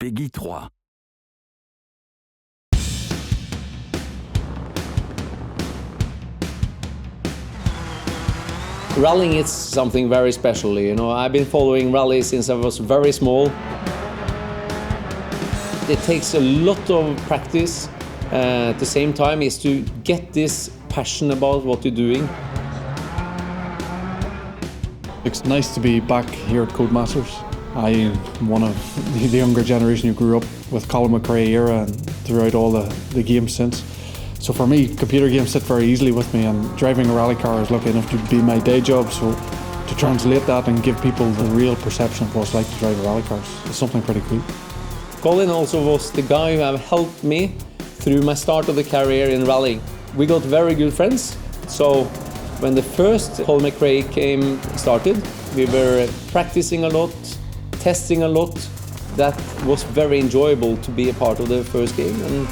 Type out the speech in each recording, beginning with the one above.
Peggy 3. Rallying is something very special, you know. I've been following rally since I was very small. It takes a lot of practice. At the same time is to get this passion about what you're doing. It's nice to be back here at Codemasters. I'm one of the younger generation who grew up with Colin McRae era and throughout all the games since. So for me, computer games sit very easily with me, and driving a rally car is lucky enough to be my day job. So to translate that and give people the real perception of what it's like to drive a rally car is something pretty cool. Colin also was the guy who have helped me through my start of the career in rallying. We got very good friends. So when the first Colin McRae started, we were practicing a lot, testing a lot. That was very enjoyable to be a part of the first game. And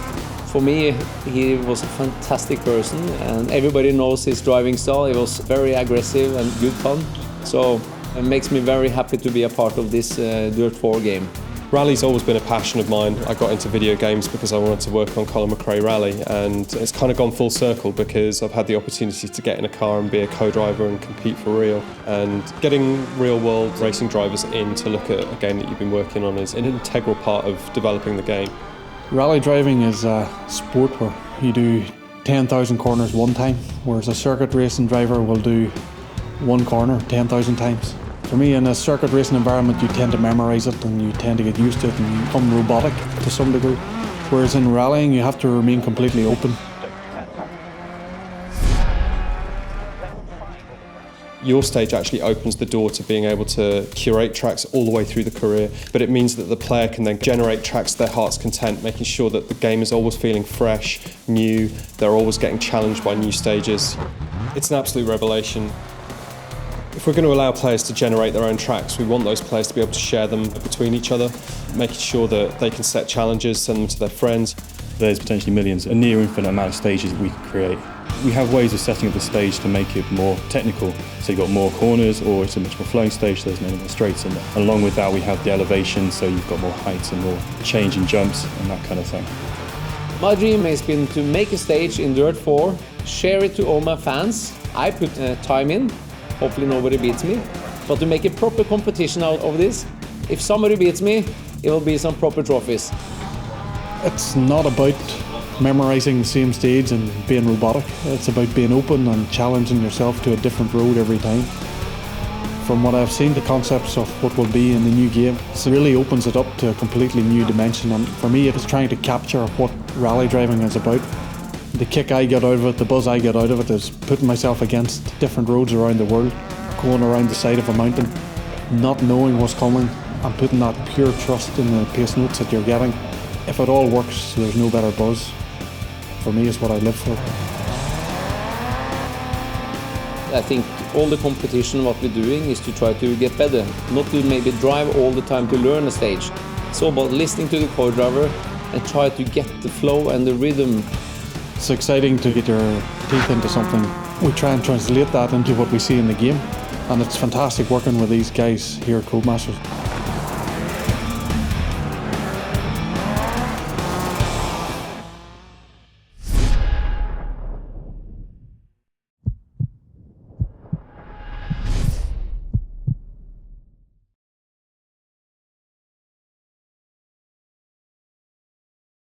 for me, he was a fantastic person, and everybody knows his driving style. He was very aggressive and good fun. So it makes me very happy to be a part of this Dirt 4 game. Rally's always been a passion of mine. I got into video games because I wanted to work on Colin McRae Rally, and it's kind of gone full circle because I've had the opportunity to get in a car and be a co-driver and compete for real. And getting real-world racing drivers in to look at a game that you've been working on is an integral part of developing the game. Rally driving is a sport where you do 10,000 corners one time, whereas a circuit racing driver will do one corner 10,000 times. For me, in a circuit racing environment, you tend to memorise it and you tend to get used to it and you become robotic to some degree. Whereas in rallying, you have to remain completely open. Your stage actually opens the door to being able to curate tracks all the way through the career, but it means that the player can then generate tracks to their heart's content, making sure that the game is always feeling fresh, new, they're always getting challenged by new stages. It's an absolute revelation. If we're going to allow players to generate their own tracks, we want those players to be able to share them between each other, making sure that they can set challenges, send them to their friends. There's potentially millions, a near infinite amount of stages that we can create. We have ways of setting up the stage to make it more technical. So you've got more corners, or it's a much more flowing stage, so there's no more straights in there. And along with that, we have the elevation, so you've got more heights and more change in jumps and that kind of thing. My dream has been to make a stage in Dirt 4, share it to all my fans. I put time in, hopefully nobody beats me, but to make a proper competition out of this. If somebody beats me, it will be some proper trophies. It's not about memorising the same stage and being robotic. It's about being open and challenging yourself to a different road every time. From what I've seen, the concepts of what will be in the new game, it really opens it up to a completely new dimension. And for me, it's trying to capture what rally driving is about. The kick I get out of it, the buzz I get out of it is putting myself against different roads around the world, going around the side of a mountain, not knowing what's coming and putting that pure trust in the pace notes that you're getting. If it all works, there's no better buzz. For me, it's what I live for. I think all the competition, what we're doing is to try to get better, not to maybe drive all the time to learn a stage. It's all about listening to the co-driver and try to get the flow and the rhythm. It's exciting to get your teeth into something. We try and translate that into what we see in the game, and it's fantastic working with these guys here at Codemasters.